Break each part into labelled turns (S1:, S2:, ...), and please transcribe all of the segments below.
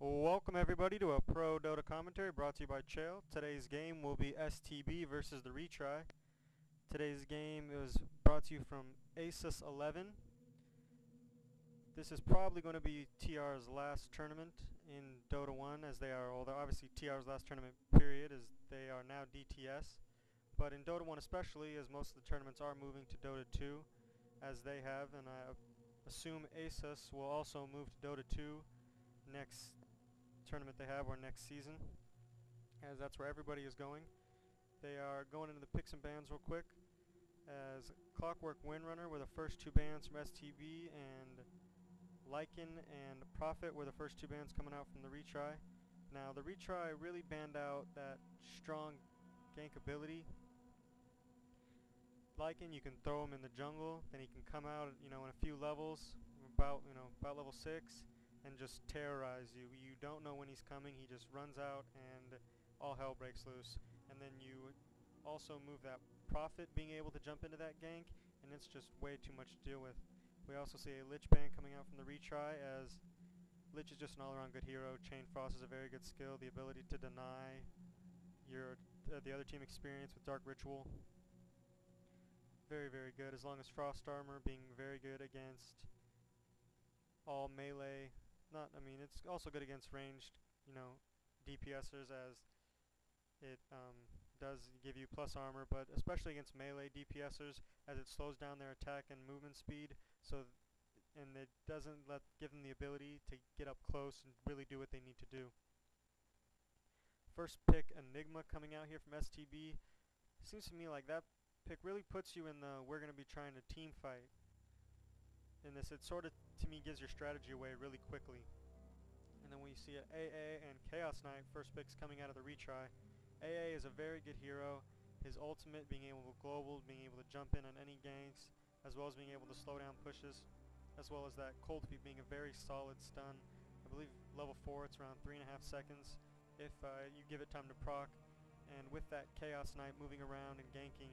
S1: Welcome everybody to a Pro Dota commentary brought to you by Chales. Today's game will be STB versus the retry. Today's game is brought to you from ASUS 11. This is probably going to be TR's last tournament in Dota 1 as they are, although obviously TR's last tournament period as they are now DTS. But in Dota 1 especially, as most of the tournaments are moving to Dota 2 as they have, and I assume ASUS will also move to Dota 2 next tournament they have, or next season, as that's where everybody is going. They are going into the picks and bans real quick, as Clockwork Windrunner were the first two bans from STB, and Lycan and Prophet were the first two bans coming out from the retry. Now the retry really banned out that strong gank ability. Lycan, you can throw him in the jungle, then he can come out, in a few levels, about level 6, and just terrorize you. You don't know when he's coming, he just runs out and all hell breaks loose. And then you also move that Prophet being able to jump into that gank, and it's just way too much to deal with. We also see a Lich ban coming out from the retry, as Lich is just an all-around good hero. Chain Frost is a very good skill, the ability to deny the other team experience with Dark Ritual. Very, very good, as long as Frost Armor being very good against all melee. It's also good against ranged, DPSers, as it does give you plus armor, but especially against melee DPSers, as it slows down their attack and movement speed, and it doesn't give them the ability to get up close and really do what they need to do. First pick, Enigma, coming out here from STB. Seems to me like that pick really puts you in the we're going to be trying to team fight. In this, it sort of, to me, gives your strategy away really quickly. And then we see an AA and Chaos Knight, first picks coming out of the retry. AA is a very good hero. His ultimate, being able to global, being able to jump in on any ganks, as well as being able to slow down pushes, as well as that cold feet being a very solid stun. I believe level 4, it's around 3.5 seconds if you give it time to proc. And with that Chaos Knight moving around and ganking,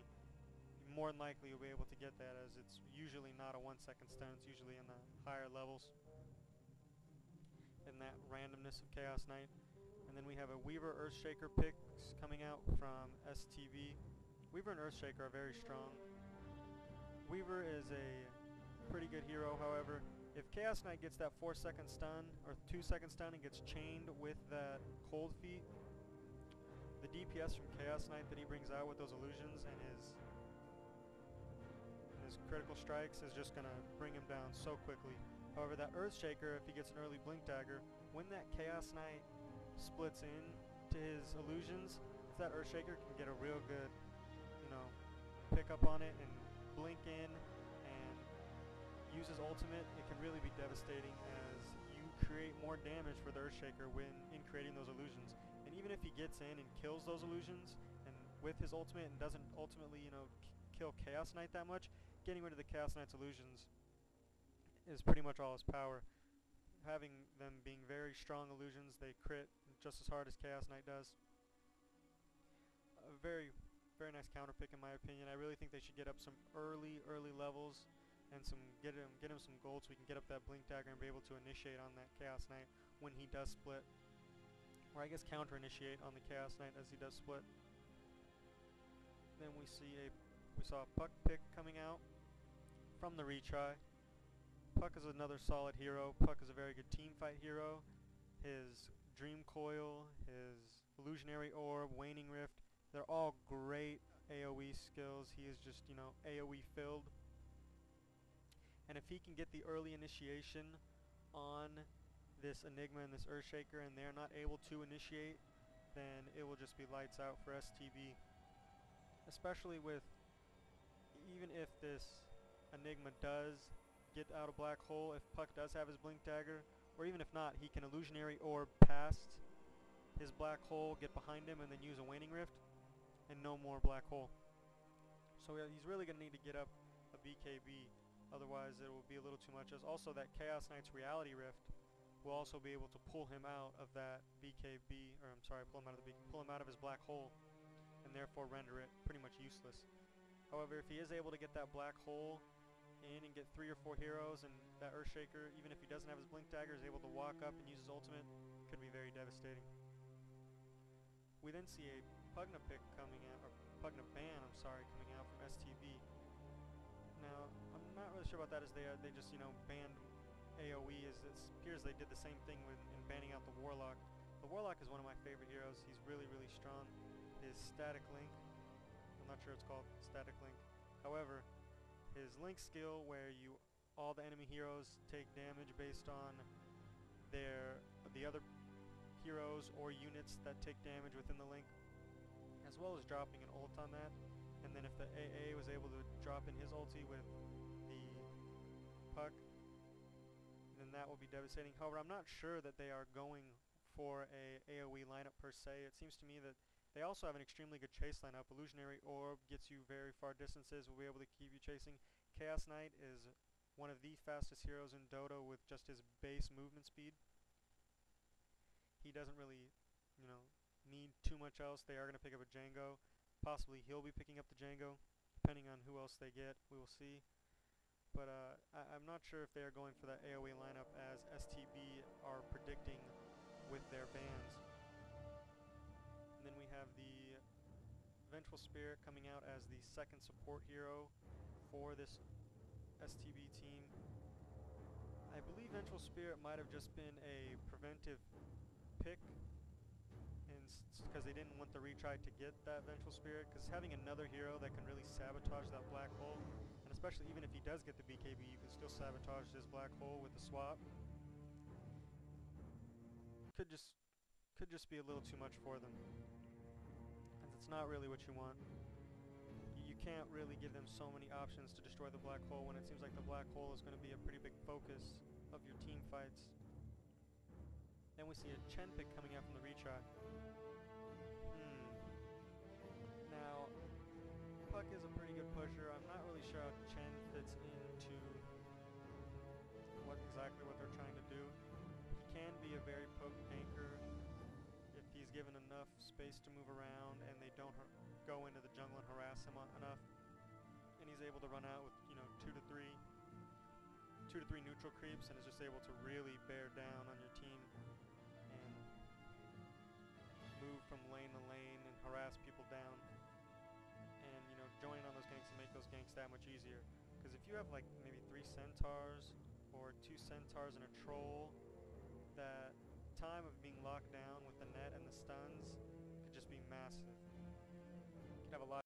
S1: more than likely you'll be able to get that, as it's usually not a 1-second stun, it's usually in the higher levels. And that randomness of Chaos Knight. And then we have a Weaver Earthshaker picks coming out from STB. Weaver and Earthshaker are very strong. Weaver is a pretty good hero, however, if Chaos Knight gets that 4-second stun, or 2-second stun, and gets chained with that cold feet, the DPS from Chaos Knight that he brings out with those illusions and his critical strikes is just going to bring him down so quickly. However, that Earthshaker, if he gets an early Blink Dagger, when that Chaos Knight splits in to his illusions, if that Earthshaker can get a real good, pick up on it and blink in and use his ultimate, it can really be devastating, as you create more damage for the Earthshaker in creating those illusions. And even if he gets in and kills those illusions and with his ultimate and doesn't ultimately, kill Chaos Knight that much, getting rid of the Chaos Knight's illusions is pretty much all his power. Having them being very strong illusions, they crit just as hard as Chaos Knight does. A very, very nice counter pick in my opinion. I really think they should get up some early levels and get him some gold so we can get up that Blink Dagger and be able to initiate on that Chaos Knight when he does split. Or I guess counter initiate on the Chaos Knight as he does split. Then we saw a Puck pick coming out from the retry. Puck is another solid hero. Puck is a very good team fight hero. His Dream Coil, his Illusionary Orb, Waning Rift, they're all great AoE skills. He is just, AoE filled. And if he can get the early initiation on this Enigma and this Earthshaker and they're not able to initiate, then it will just be lights out for STB. Especially with, even if this Enigma does get out of Black Hole, if Puck does have his Blink Dagger, or even if not, he can Illusionary Orb past his Black Hole, get behind him, and then use a Waning Rift, and no more Black Hole. So he's really going to need to get up a BKB, otherwise it will be a little too much. As also that Chaos Knight's Reality Rift will also be able to pull him out of that BKB, or I'm sorry, pull him out of his Black Hole, and therefore render it pretty much useless. However, if he is able to get that Black Hole in and get 3 or 4 heroes, and that Earthshaker, even if he doesn't have his Blink Dagger, is able to walk up and use his ultimate. Could be very devastating. We then see a Pugna pick coming out, or Pugna ban, I'm sorry, coming out from STB. Now, I'm not really sure about that, as they just, you know, banned AoE, as it appears they did the same thing in banning out the Warlock. The Warlock is one of my favorite heroes. He's really, really strong. His static link, I'm not sure it's called static link, however, his link skill, where all the enemy heroes take damage based on the other heroes or units that take damage within the link, as well as dropping an ult on that. And then if the AA was able to drop in his ulti with the puck, then that will be devastating. However, I'm not sure that they are going for a AoE lineup per se. It seems to me that they also have an extremely good chase lineup. Illusionary Orb gets you very far distances, will be able to keep you chasing. Chaos Knight is one of the fastest heroes in Dota with just his base movement speed. He doesn't really, you know, need too much else. They are going to pick up a Django. Possibly he'll be picking up the Django, depending on who else they get. We will see. But I'm not sure if they are going for that AoE lineup, as STB are predicting with their bans. And then we have the Vengeful Spirit coming out as the second support hero for this STB team. I believe Vengeful Spirit might have just been a preventive pick, because they didn't want the retry to get that Vengeful Spirit, because having another hero that can really sabotage that black hole, and especially even if he does get the BKB, you can still sabotage this black hole with the swap, could just be a little too much for them, as it's not really what you want. You can't really give them so many options to destroy the black hole when it seems like the black hole is going to be a pretty big focus of your team fights. Then we see a Chen pick coming out from the retry. Now, Puck is a pretty good pusher. I'm not really sure how Chen fits into exactly what they're trying to do. He can be a very potent ganker if he's given enough space to move around and they don't go into the jungle and harass him enough. And he's able to run out with, you know, 2 to 3 neutral creeps, and is just able to really bear down on your team and move from lane to lane and harass people down, and, you know, join on those ganks and make those ganks that much easier. Because if you have like maybe 3 centaurs or 2 centaurs and a troll, that time of being locked down with the net and the stuns could just be massive. You could have a lot